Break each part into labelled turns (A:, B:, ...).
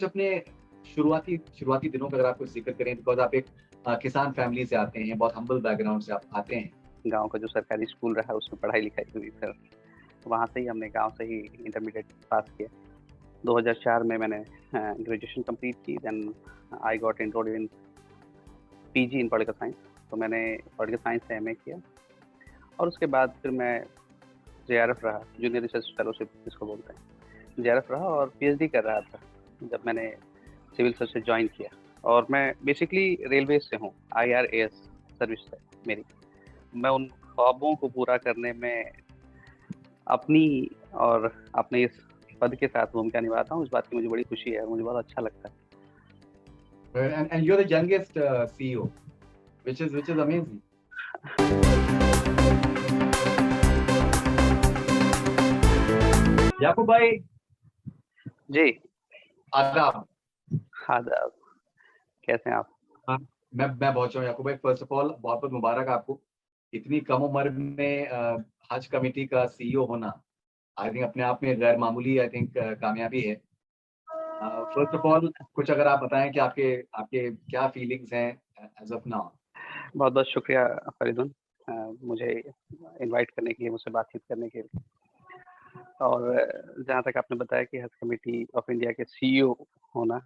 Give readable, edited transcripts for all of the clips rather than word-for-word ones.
A: कुछ अपने शुरुआती शुरुआती दिनों का अगर आप कुछ ज़िक्र करें बिकॉज़ आप एक किसान फैमिली से आते हैं, बहुत हम्बल बैकग्राउंड से आप आते हैं।
B: गाँव का जो सरकारी स्कूल रहा उसमें पढ़ाई-लिखाई हुई, फिर वहाँ से ही हमने गाँव से ही इंटरमीडिएट पास किया। 2004 में मैंने ग्रेजुएशन कंप्लीट की, then I got enrolled in PG in political science. तो मैंने पॉलिटिकल साइंस से एमए किया और उसके बाद फिर मैं जेआरएफ रहा, जूनियर रिसर्च फेलोशिप जिसको बोलते हैं। जेआरएफ रहा और पीएचडी कर रहा था जब मैंने सिविल सर्विस जॉइन किया। और मैं बेसिकली रेलवेज से हूँ, आईआरएएस सर्विस है मेरी। मैं उन ख्वाबों को पूरा करने में अपनी और अपने इस पद के साथ भूमिका निभाता हूँ। इस बात की मुझे बड़ी खुशी है, मुझे बहुत अच्छा लगता है।
A: And you're the youngest CEO, which is amazing. याकूब भाई,
B: जी,
A: आदाब।
B: आदाब। कैसे हैं आप?
A: हाँ, मैं बहुत अच्छा हूँ याकूब भाई। फर्स्ट ऑफ ऑल बहुत-बहुत मुबारक आपको। इतनी कम उम्र में हज कमेटी का सीईओ होना, आई थिंक अपने आप में गैर मामूली कामयाबी है। फर्स्ट ऑफ ऑल कुछ अगर आप बताएँ कि आपके आपके क्या फीलिंग्स हैं एज़ ऑफ नाउ?
B: बहुत-बहुत शुक्रिया फरीदुन, मुझे इनवाइट करने के लिए, मुझसे बातचीत करने के लिए। और जहाँ तक आपने बताया कि हज कमेटी ऑफ इंडिया के सीईओ होना,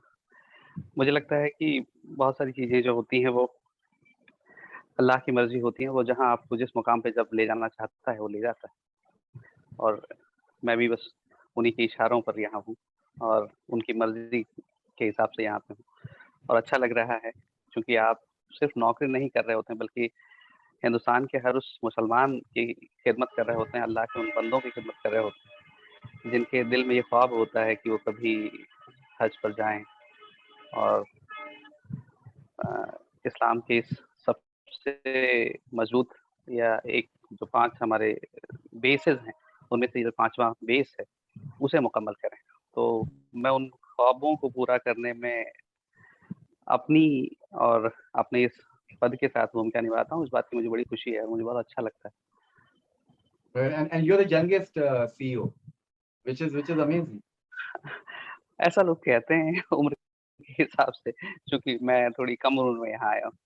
B: मुझे लगता है कि बहुत सारी चीज़ें जो होती हैं वो अल्लाह की मर्ज़ी होती हैं। वो जहाँ आपको जिस मुकाम पे जब ले जाना चाहता है, वो ले जाता है। और मैं भी बस उन्हीं के इशारों पर यहाँ हूँ और उनकी मर्ज़ी के हिसाब से यहाँ पे हूँ। और अच्छा लग रहा है क्योंकि आप सिर्फ़ नौकरी नहीं कर रहे होते हैं, बल्कि हिंदुस्तान के हर उस मुसलमान की खिदमत कर रहे होते हैं, अल्लाह के उन बंदों की खिदमत कर रहे होते हैं, जिनके दिल में ये ख्वाब होता है कि वो कभी हज पर जाएँ और अ, इस्लाम के इस सबसे मज़बूत या एक जो 5 हमारे बेसेस हैं, उनमें से जो 5वां बेस है, उसे मुकम्मल करें। तो मैं उन ख्वाबों को पूरा करने में अपनी और अपने इस पद के साथ भूमिका निभाता हूँ। इस बात की मुझे बड़ी खुशी है, मुझे बहुत अच्छा लगता है।
A: And you're the youngest CEO, which is amazing.
B: ऐसा लोग कहते हैं उम्र के हिसाब से, चूँकि मैं थोड़ी कम उम्र में यहाँ आया हूँ।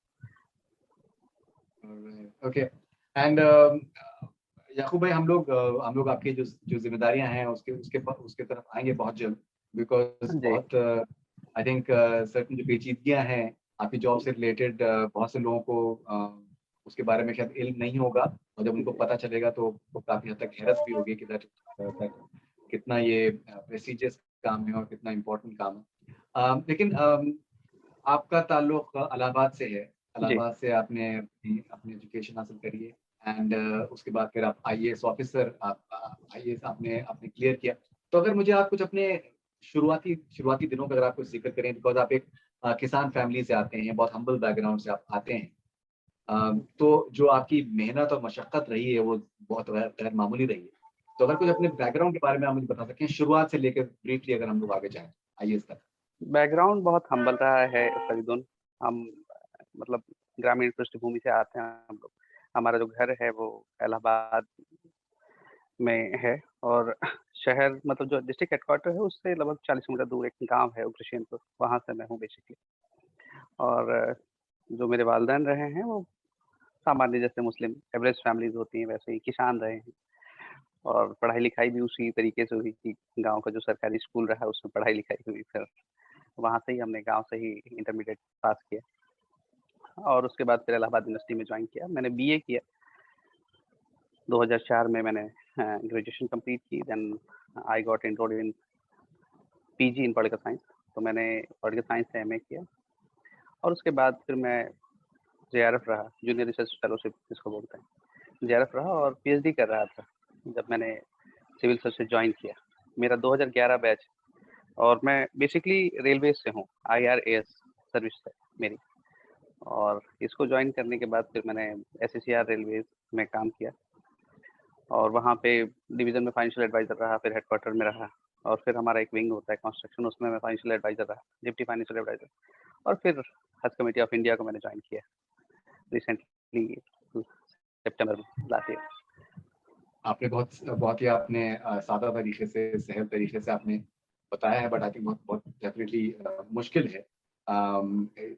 A: Alright, okay. एंड याकूब भाई, हम लोग आपकी जो जो ज़िम्मेदारियाँ हैं उसके तरफ आएँगे बहुत जल्द बिकॉज़
B: जी,
A: बहुत आई थिंक सर्टेन जो पेचीदगियाँ हैं आपकी जॉब से रिलेटेड बहुत से लोगों को उसके बारे में शायद इल्म नहीं होगा और जब उनको
B: जी।
A: पता चलेगा तो काफ़ी हद तक हैरत भी होगी कि दैट कितना ये प्रेस्टीजियस काम है और कितना इम्पोर्टेंट काम है। लेकिन आपका ताल्लुक इलाहाबाद से है।
B: जी।
A: इलाहाबाद से आपने अपनी अपनी एजुकेशन हासिल करी है एंड उसके बाद फिर आप आईएएस ऑफिसर आप आईएएस आपने आपने क्लियर किया। तो अगर मुझे आप कुछ अपने शुरुआती शुरुआती दिनों का अगर आप कुछ ज़िक्र करें बिकॉज़ आप एक किसान फैमिली से आते हैं, बहुत हम्बल बैकग्राउंड से आप आते हैं। तो जो आपकी मेहनत और मशक्कत रही है वो बहुत गैर गैर मामूली रही है। तो अगर कुछ अपने बैकग्राउंड के बारे में आप मुझे बता सकें शुरुआत से लेकर ब्रीफली अगर हम लोग आगे जाएँ आईएएस तक?
B: बैकग्राउंड बहुत हम्बल रहा है फरीदुन। हम मतलब ग्रामीण पृष्ठभूमि से आते हैं हम लोग। हमारा जो घर है वो इलाहाबाद में है और शहर मतलब जो डिस्ट्रिक्ट हेडक्वार्टर है उससे लगभग 40 किलोमीटर दूर एक गाँव है उग्रसेनपुर, वहाँ से मैं हूँ बेसिकली। और जो मेरे वालिदैन रहे हैं वो सामान्य जैसे मुस्लिम एवरेज फैमिलीज़ होती हैं वैसे ही किसान रहे हैं। और पढ़ाई-लिखाई भी उसी तरीके से हुई कि गाँव का जो सरकारी स्कूल रहा उसमें पढ़ाई-लिखाई हुई, फिर वहाँ से ही हमने गाँव से ही इंटरमीडिएट पास किया और उसके बाद फिर इलाहाबाद यूनिवर्सिटी में जॉइन किया। मैंने बीए किया, 2004 में मैंने ग्रेजुएशन कंप्लीट की, then I got enrolled in PG in political science. तो मैंने पॉलिटिकल साइंस से एमए किया और उसके बाद फिर मैं जेआरएफ रहा, जूनियर रिसर्च फेलोशिप जिसको बोलते हैं। जेआरएफ रहा और पीएचडी कर रहा था जब मैंने सिविल सर्विस जॉइन किया। मेरा 2011 बैच और मैं बेसिकली रेलवेज से हूँ, आईआरएएस सर्विस है मेरी। और इसको जॉइन करने के बाद फिर मैंने एसएससीआर रेलवेज में काम किया और वहाँ पे डिवीज़न में फाइनेंशियल एडवाइज़र रहा, फिर हेडक्वार्टर में रहा और फिर हमारा एक विंग होता है कंस्ट्रक्शन, उसमें मैं फाइनेंशियल एडवाइज़र रहा, डिप्टी फाइनेंशियल एडवाइज़र। और फिर हज कमेटी ऑफ इंडिया को मैंने जॉइन किया रिसेंटली सितंबर में लास्ट ईयर।
A: आपने बहुत बहुत ही आपने सादा तरीके से, सहल तरीके से आपने बताया है, बट आई थिंक बहुत बहुत डेफिनेटली मुश्किल है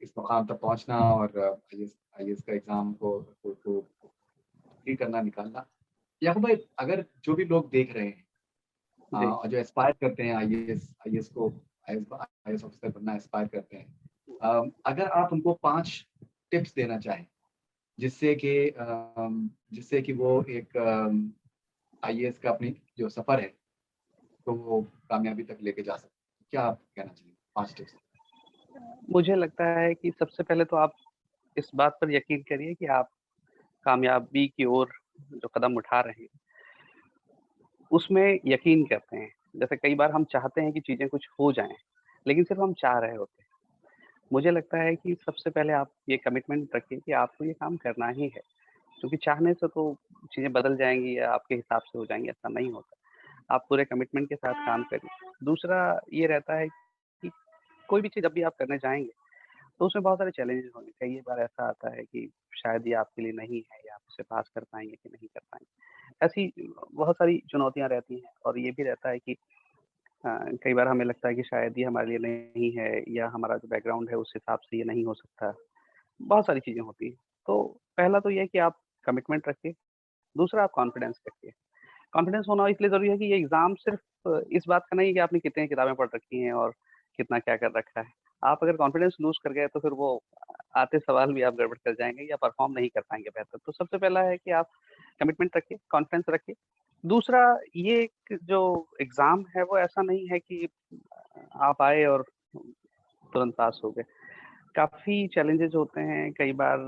A: इस मुकाम तक पहुंचना और आईएएस का एग्जाम को कंप्लीट करना, निकालना। याकूब भाई, अगर जो भी लोग देख रहे हैं
B: जी।
A: और जो एस्पायर करते हैं आईएएस को, आईएएस ऑफिसर बनना एस्पायर करते हैं, अगर आप उनको 5 टिप्स देना चाहें जिससे कि वो एक आईएएस का अपनी जो सफर है तो वो कामयाबी तक लेके जा सकते, क्या आप कहना चाहिए 5 टिप्स?
B: मुझे लगता है कि सबसे पहले तो आप इस बात पर यकीन करिए कि आप कामयाबी की ओर जो कदम उठा रहे हैं, उसमें यकीन करते हैं। जैसे कई बार हम चाहते हैं कि चीज़ें कुछ हो जाएँ, लेकिन सिर्फ़ हम चाह रहे होते हैं। मुझे लगता है कि सबसे पहले आप ये कमिटमेंट रखिए कि आपको ये काम करना ही है, क्योंकि चाहने से तो चीज़ें बदल जाएँगी या आपके हिसाब से हो जाएँगी, ऐसा नहीं होता। आप पूरे कमिटमेंट के साथ काम करिए। दूसरा ये रहता है कि कोई भी चीज़ जब भी आप करने जाएँगे, तो उसमें बहुत सारे चैलेंजेस होंगे। कई बार ऐसा आता है कि शायद ये आपके लिए नहीं है या आप उसे पास कर पाएँगे कि नहीं कर पाएँगे। ऐसी बहुत सारी चुनौतियाँ रहती हैं और ये भी रहता है कि कई बार हमें लगता है कि शायद ये हमारे लिए नहीं है या हमारा जो बैकग्राउंड है उस हिसाब से ये नहीं हो सकता। बहुत सारी चीज़ें होती हैं। तो पहला तो ये है कि आप कमिटमेंट रखिए, दूसरा आप कॉन्फिडेंस रखिए। कॉन्फिडेंस होना इसलिए ज़रूरी है कि ये एग्ज़ाम सिर्फ़ इस बात का नहीं है कि आपने कितनी किताबें पढ़ रखी हैं और कितना क्या कर रखा है। आप अगर कॉन्फिडेंस लूज़ कर गए तो फिर वो आते सवाल भी आप गड़बड़ कर जाएँगे या परफ़ॉर्म नहीं कर पाएँगे बेहतर। तो सबसे पहला है कि आप कमिटमेंट रखिए, कॉन्फिडेंस रखिए। दूसरा ये एक जो एग्ज़ाम है वो ऐसा नहीं है कि आप आए और तुरंत पास हो गए। काफ़ी चैलेंजेज़ होते हैं कई बार।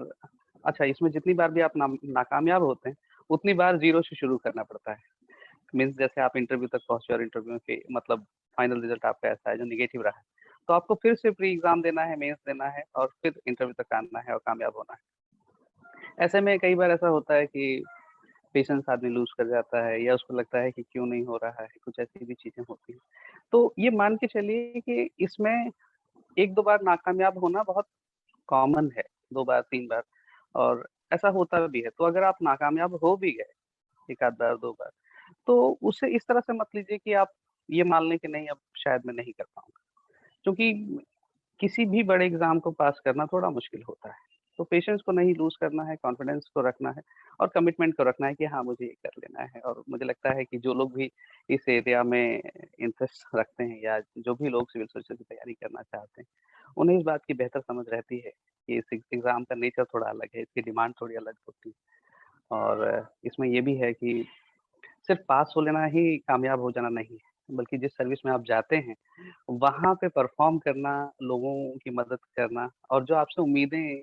B: अच्छा, इसमें जितनी बार भी आप नाकामयाब होते हैं, उतनी बार ज़ीरो से शुरू करना पड़ता है। मीन्स जैसे आप इंटरव्यू तक पहुँचे और इंटरव्यू के मतलब फाइनल रिज़ल्ट आपका ऐसा है जो नेगेटिव रहा है, तो आपको फिर से प्री एग्ज़ाम देना है, मेंस देना है और फिर इंटरव्यू तक आना है और कामयाब होना है। ऐसे में कई बार ऐसा होता है कि पेशेंस आदमी लूज़ कर जाता है या उसको लगता है कि क्यों नहीं हो रहा है, कुछ ऐसी भी चीज़ें होती हैं। तो ये मान के चलिए कि इसमें 1-2 बार नाकामयाब होना बहुत कॉमन है, 2 बार, 3 बार और ऐसा होता भी है। तो अगर आप नाकामयाब हो भी गए, 1 आध बार, 2 बार, तो उसे इस तरह से मत लीजिए कि आप ये मान लें कि नहीं अब शायद मैं नहीं कर पाऊँगा। क्योंकि किसी भी बड़े एग्ज़ाम को पास करना थोड़ा मुश्किल होता है। तो पेशेंस को नहीं लूज़ करना है, कॉन्फिडेंस को रखना है और कमिटमेंट को रखना है कि हाँ, मुझे ये कर लेना है और मुझे लगता है कि जो लोग भी इस एरिया में इंटरेस्ट रखते हैं या जो भी लोग सिविल सर्विसेज़ की तैयारी करना चाहते हैं, उन्हें इस बात की बेहतर समझ रहती है कि इस एग्ज़ाम का नेचर थोड़ा अलग है, इसकी डिमांड थोड़ी अलग होती है और इसमें ये भी है कि सिर्फ़ पास हो लेना ही कामयाब हो जाना नहीं है, बल्कि जिस सर्विस में आप जाते हैं, वहाँ पे परफ़ॉर्म करना, लोगों की मदद करना और जो आपसे उम्मीदें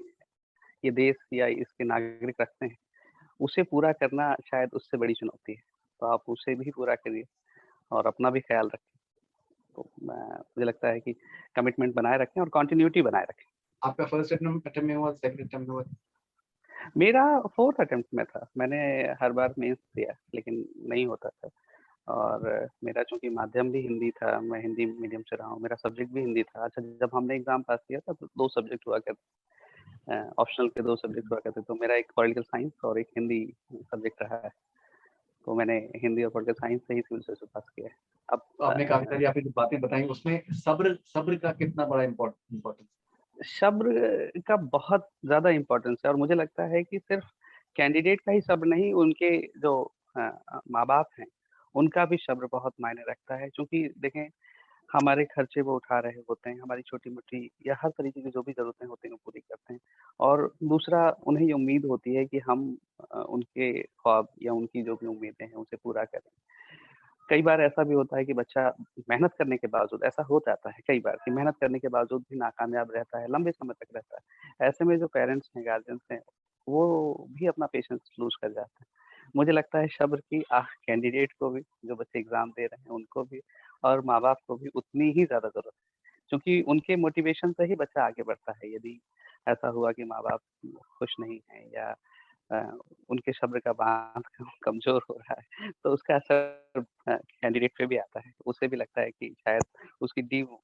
B: ये देश या इसके नागरिक रखते हैं, उसे पूरा करना शायद उससे बड़ी चुनौती है। तो आप उसे भी पूरा करिए और अपना भी ख़्याल रखें। तो मुझे लगता है कि कमिटमेंट बनाए रखें और कंटिन्यूटी बनाए रखें।
A: आपका फर्स्ट अटेम्प्ट में हुआ, सेकंड अटेम्प्ट में हुआ?
B: मेरा 4th अटेम्प्ट में था। मैंने हर बार मेंस दिया, लेकिन नहीं होता था और मेरा चूँकि माध्यम भी हिंदी था, मैं हिंदी मीडियम से रहा हूँ, मेरा सब्जेक्ट भी हिंदी था। अच्छा, जब हमने एग्ज़ाम पास किया था तो 2 सब्जेक्ट हुआ करते ऑप्शनल के 2 सब्जेक्ट हुआ करते, तो मेरा एक पॉलिटिकल साइंस और एक हिंदी सब्जेक्ट रहा है। तो मैंने हिंदी और पॉलिटिकल साइंस से ही सिविल सर्विस पास किया है। अब
A: तो आपने काफ़ी सारी आपने जो बातें बताई उसमें सब्र सब्र का कितना बड़ा इम्पोर्टेंस?
B: सब्र का बहुत ज़्यादा इम्पोर्टेंस है और मुझे लगता है कि सिर्फ़ कैंडिडेट का ही सब्र नहीं, उनके जो माँ-बाप हैं, उनका भी सब्र बहुत मायने रखता है। क्योंकि देखें, हमारे खर्चे वो उठा रहे होते हैं, हमारी छोटी-मोटी या हर तरीके की जो भी ज़रूरतें होती हैं, वो पूरी करते हैं। और दूसरा उन्हें ये उम्मीद होती है कि हम उनके ख्वाब या उनकी जो भी उम्मीदें हैं, उसे पूरा करें। कई बार ऐसा भी होता है कि बच्चा मेहनत करने के बावजूद ऐसा हो जाता है कई बार कि मेहनत करने के बावजूद भी नाकामयाब रहता है, लंबे समय तक रहता है। ऐसे में जो पेरेंट्स हैं, गार्जियंस हैं, वो भी अपना पेशेंस लूज़ कर जाते हैं। मुझे लगता है सब्र की कैंडिडेट को भी, जो बच्चे एग्ज़ाम दे रहे हैं, उनको भी और माँ-बाप को भी उतनी ही ज़्यादा ज़रूरत है। क्योंकि उनके मोटिवेशन से ही बच्चा आगे बढ़ता है। यदि ऐसा हुआ कि माँ-बाप खुश नहीं हैं या अ, उनके सब्र का बाँध कमज़ोर हो रहा है, तो उसका असर कैंडिडेट पे भी आता है। उसे भी लगता है कि शायद उसकी नींव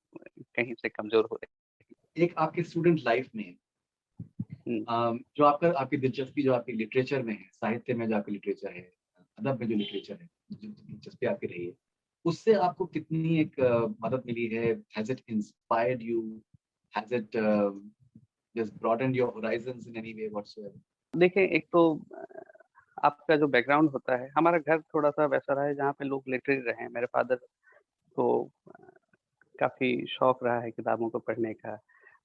B: कहीं से कमज़ोर हो रही
A: एक आपके स्टूडेंट लाइफ में
B: है। हुँ,
A: जो आपकी दिलचस्पी जो आपकी लिटरेचर में है, साहित्य में जो आपकी लिटरेचर है, अदब में जो लिटरेचर है, जो दिलचस्पी आपकी रही है, उससे आपको कितनी एक मदद मिली है? Has it inspired you? Has it just broadened your horizons in any way whatsoever?
B: देखिए, एक तो आपका जो बैकग्राउंड होता है, हमारा घर थोड़ा-सा वैसा रहा है जहाँ पे लोग लिटरेरी रहे हैं। मेरे फादर को काफ़ी शौक रहा है किताबों को पढ़ने का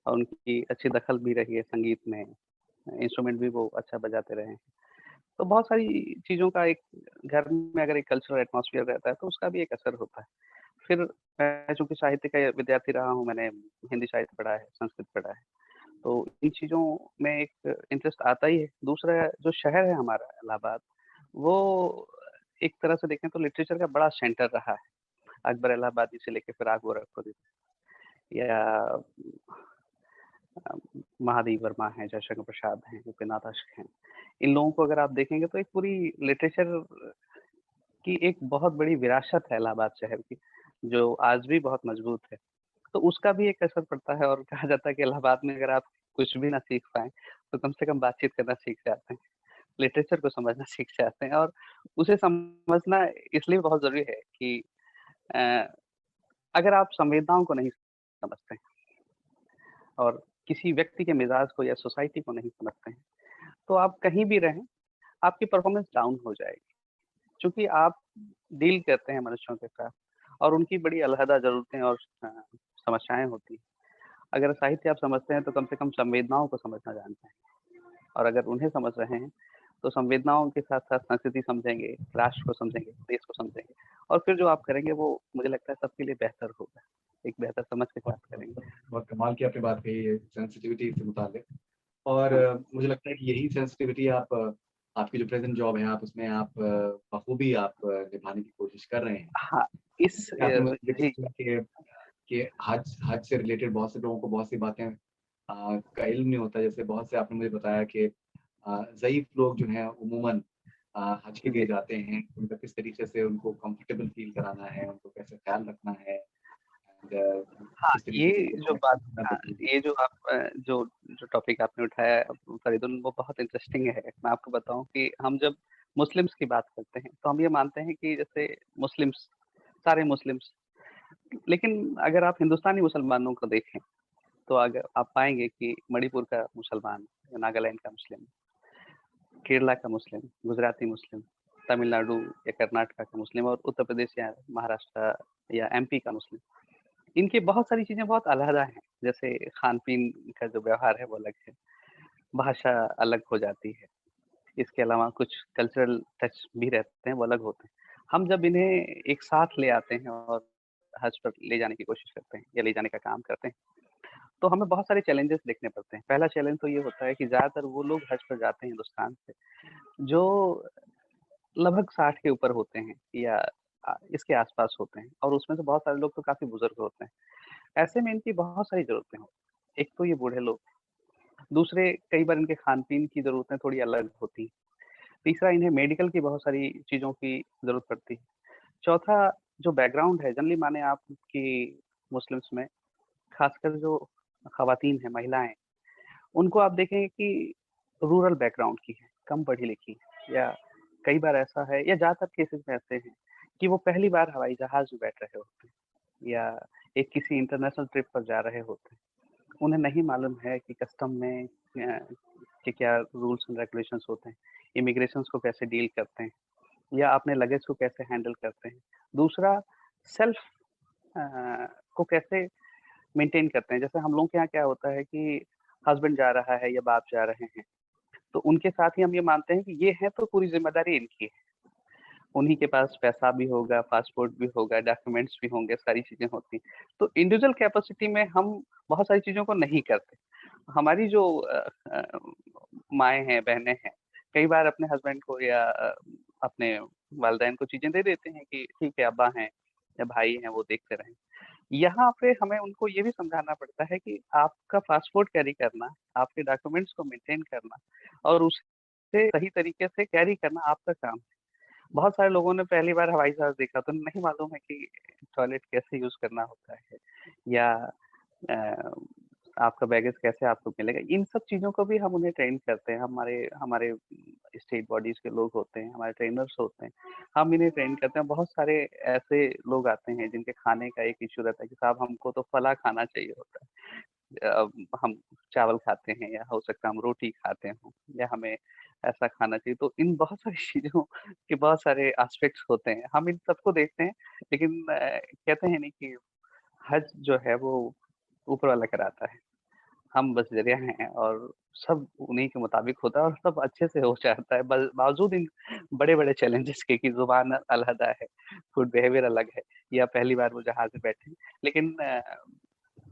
B: और उनकी अच्छी दखल भी रही है संगीत में, इंस्ट्रूमेंट भी वो अच्छा बजाते रहे हैं। तो बहुत सारी चीज़ों का एक घर में अगर एक कल्चरल एटमॉस्फेयर रहता है, तो उसका भी एक असर होता है। फिर मैं चूँकि साहित्य का विद्यार्थी रहा हूँ, मैंने हिंदी साहित्य पढ़ा है, संस्कृत पढ़ा है, तो इन चीज़ों में एक इंटरेस्ट आता ही है। दूसरा जो शहर है हमारा इलाहाबाद, वो एक तरह से देखें तो लिटरेचर का बड़ा सेंटर रहा है। अकबर इलाहाबादी से लेके फिराक गोरखपुरी या अ, महादेवी वर्मा हैं, जयशंकर प्रसाद हैं, उपेंद्रनाथ अश्क हैं। इन लोगों को अगर आप देखेंगे तो एक पूरी लिटरेचर की एक बहुत बड़ी विरासत है इलाहाबाद शहर की, जो आज भी बहुत मजबूत है। तो उसका भी एक असर पड़ता है और कहा जाता है कि इलाहाबाद में अगर आप कुछ भी ना सीख पाएँ, तो कम से कम बातचीत करना सीख जाते हैं, लिटरेचर को समझना सीख जाते हैं और उसे समझना इसलिए बहुत ज़रूरी है कि अ, अगर आप संवेदनाओं को नहीं समझते हैं और किसी व्यक्ति के मिज़ाज को या सोसाइटी को नहीं समझते हैं, तो आप कहीं भी रहें, आपकी परफ़ॉर्मेंस डाउन हो जाएगी। चूँकि आप डील करते हैं मनुष्यों के साथ और उनकी बड़ी अलहदा ज़रूरतें और समस्याएँ होती हैं। अगर साहित्य आप समझते हैं तो कम से कम संवेदनाओं को समझना जानते हैं और अगर उन्हें समझ रहे हैं, तो संवेदनाओं के साथ-साथ संस्कृति समझेंगे, राष्ट्र को समझेंगे, देश को समझेंगे और फिर जो आप करेंगे वो मुझे लगता है सबके लिए बेहतर होगा। एक बेहतर समझ के
A: बहुत
B: साथ करेंगे।
A: बहुत कमाल की आपने बात कही है सेंसिटिविटी से मुतालिक। और
B: हाँ,
A: मुझे लगता है कि यही सेंसिटिविटी आप आपकी जो प्रेज़ेंट जॉब है, आप उसमें आप बखूबी आप निभाने की कोशिश कर रहे हैं।
B: हाँ, इस
A: आपने मुझे ये भी
B: जी,
A: बताया कि हज हज से रिलेटेड बहुत से लोगों को बहुत सी बातें का इल्म नहीं होता। जैसे बहुत से आपने मुझे बताया कि ज़ईफ़ लोग जो हैं अमूमन हज के लिए
B: जी।
A: जाते हैं, उनका किस तरीके से उनको कंफर्टेबल फ़ील कराना है, उनको कैसे ख़्याल रखना है एंड
B: हाँ,
A: किस तरीके से
B: ये
A: उनको
B: जो बात
A: कनेक्शन करना
B: हाँ,
A: ज़रूरी
B: ये जो आप जो जो टॉपिक आपने उठाया है फरीदुल वो बहुत इंटरेस्टिंग है। मैं आपको बताऊँ कि हम जब मुस्लिम्स की बात करते हैं, तो हम ये मानते हैं कि जैसे मुस्लिम्स, सारे मुस्लिम्स लेकिन अगर आप हिंदुस्तानी मुसलमानों को देखें, तो अगर आप पाएँगे कि मणिपुर का मुसलमान, नागालैंड का मुस्लिम, केरला का मुस्लिम, गुजराती मुस्लिम, तमिलनाडु या कर्नाटका का मुस्लिम और उत्तर प्रदेश या महाराष्ट्र या एमपी का मुस्लिम। इनकी बहुत सारी चीज़ें बहुत अलग हैं, जैसे खान-पीन का जो व्यवहार है वो अलग है, भाषा अलग हो जाती है, इसके अलावा कुछ कल्चरल टच भी रहते हैं, वो अलग होते हैं। हम जब इन्हें एक साथ ले आते हैं और हज पर ले जाने की कोशिश करते हैं या ले जाने का काम करते हैं, तो हमें बहुत सारे चैलेंजेस देखने पड़ते हैं। पहला चैलेंज तो ये होता है कि ज़्यादातर वो लोग हज पर जाते हैं हिंदुस्तान से, जो लगभग 60 के ऊपर होते हैं या इसके आस-पास होते हैं और उसमें से बहुत सारे लोग तो काफ़ी बुज़ुर्ग होते हैं। ऐसे में इनकी बहुत सारी ज़रूरतें होती हैं। एक तो ये बूढ़े लोग, दूसरे कई बार इनके खान-पीन की ज़रूरतें थोड़ी अलग होती हैं। तीसरा इन्हें मेडिकल की बहुत सारी चीज़ों की ज़रूरत पड़ती है। चौथा जो बैकग्राउंड है जनरली माने आप कि मुस्लिम्स में ख़ासकर जो ख़वातीन हैं, महिलाएँ हैं, उनको आप देखेंगे कि रूरल बैकग्राउंड की हैं, कम पढ़ी-लिखी हैं या कई बार ऐसा है या ज़्यादातर केसेज़ में ऐसे हैं कि वो पहली बार हवाई जहाज़ में बैठ रहे होते हैं या एक किसी इंटरनेशनल ट्रिप पर जा रहे होते हैं। उन्हें नहीं मालूम है कि कस्टम में कि क्या रूल्स एंड रेगुलेशंस होते हैं, इमिग्रेशंस को कैसे डील करते हैं या अपने लगेज को कैसे हैंडल करते हैं। दूसरा सेल्फ को कैसे मेंटेन करते हैं। जैसे हम लोगों के यहाँ क्या होता है कि हस्बैंड जा रहा है या बाप जा रहे हैं, तो उनके साथ ही हम ये मानते हैं कि ये है तो पूरी ज़िम्मेदारी इनकी है। उन्हीं के पास पैसा भी होगा, पासपोर्ट भी होगा, डॉक्यूमेंट्स भी होंगे, सारी चीज़ें होती हैं। तो इंडिविजुअल कैपेसिटी में हम बहुत सारी चीज़ों को नहीं करते। हमारी जो माएँ हैं, बहनें हैं, कई बार अपने हस्बैंड को या अपने वालिदैन को चीज़ें दे देते हैं कि ठीक है, अब्बा हैं या भाई हैं, वो देखते रहें। यहाँ पे हमें उनको ये भी समझाना पड़ता है कि आपका पासपोर्ट कैरी करना, आपके डॉक्यूमेंट्स को मेंटेन करना और उसे सही तरीके से कैरी करना आपका काम है। बहुत सारे लोगों ने पहली बार हवाई जहाज़ देखा तो नहीं मालूम है कि टॉयलेट कैसे यूज़ करना होता है या अ, आपका बैगेज कैसे आपको मिलेगा। इन सब चीज़ों को भी हम उन्हें ट्रेन करते हैं। हमारे हमारे स्टेट बॉडीज़ के लोग होते हैं, हमारे ट्रेनर्स होते हैं, हम इन्हें ट्रेन करते हैं। बहुत सारे ऐसे लोग आते हैं जिनके खाने का एक इश्यू रहता है कि साहब हमको तो फला खाना चाहिए होता है। हम चावल खाते हैं या हो सकता है हम रोटी खाते हों या हमें ऐसा खाना चाहिए। तो इन बहुत सारी चीज़ों के बहुत सारे एस्पेक्ट्स होते हैं। हम इन सबको देखते हैं, लेकिन कहते हैं नहीं कि हज जो है वो ऊपर वाला कराता है। हम बस ज़रिया हैं और सब उन्हीं के मुताबिक होता है और सब अच्छे से हो जाता है। बावजूद इन बड़े-बड़े चैलेंजेस के कि ज़ुबान अलहदा है, फूड बिहेवियर अलग है या पहली बार वो जहाज़ में बैठे हैं। लेकिन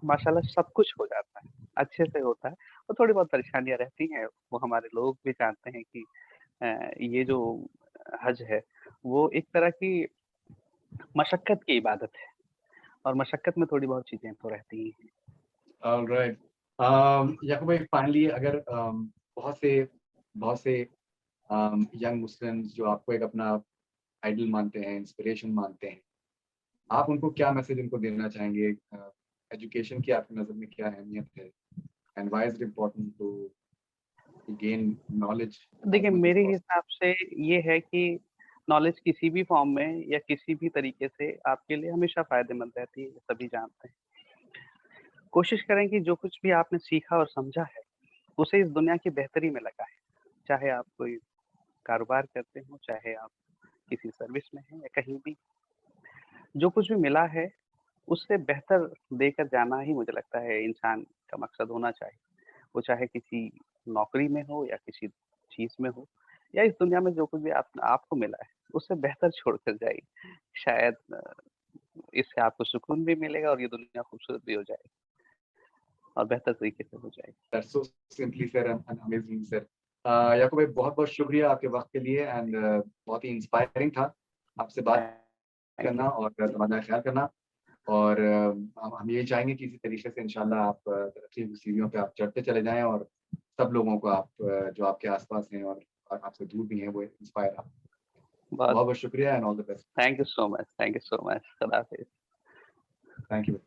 B: माशाल्लाह सब कुछ हो जाता है, अच्छे से होता है और थोड़ी बहुत परेशानियाँ रहती हैं, वो हमारे लोग भी जानते हैं कि ये जो हज है, वो एक तरह की मशक्कत की इबादत है और मशक्कत में थोड़ी बहुत चीज़ें तो रहती ही हैं।
A: ऑलराइट। याकूब भाई, फाइनली अगर बहुत से यंग मुस्लिम्स जो आपको एक अपना आइडल मानते हैं, इंस्पिरेशन मानते हैं, आप उनको क्या मैसेज उनको देना चाहेंगे? एजुकेशन की आपकी नज़र में क्या अहमियत है? And why is it important to gain knowledge as
B: देखिए,
A: मच एज़
B: मेरे
A: पॉसिबल?
B: हिसाब से ये है कि नॉलेज किसी भी फ़ॉर्म में या किसी भी तरीके से आपके लिए हमेशा फ़ायदेमंद रहती है, ये सभी जानते हैं। कोशिश करें कि जो कुछ भी आपने सीखा और समझा है, उसे इस दुनिया की बेहतरी में लगाएँ। चाहे आप कोई कारोबार करते हों, चाहे आप किसी सर्विस में हैं या कहीं भी, जो कुछ भी मिला है, उससे बेहतर देकर जाना ही मुझे लगता है इंसान का मकसद होना चाहिए। वो चाहे किसी नौकरी में हो या किसी चीज़ में हो या इस दुनिया में जो कुछ भी आप आपको मिला है, उससे बेहतर छोड़ कर जाइए। शायद इससे आपको सुकून भी मिलेगा और ये दुनिया खूबसूरत भी हो जाएगी और बेहतर तरीके से हो जाएगी।
A: That's so simply said and amazing said. Yakub भाई, बहुत-बहुत शुक्रिया आपके वक़्त के लिए एंड बहुत ही इंस्पायरिंग था आपसे बात
B: थैंक यू।
A: करना और तबादला ख़्याल करना। और हम यही चाहेंगे कि इसी तरीके से इंशाल्लाह आप तरक्की की सीढ़ियों पे आप चढ़ते चले जाएँ और सब लोगों को आप जो आपके आस-पास हैं और आपसे दूर भी हैं, वो इंस्पायर आप।
B: बहुत
A: बहुत-बहुत शुक्रिया and all the best.
B: Thank you so much, खुदा हाफ़िज़।
A: Thank you.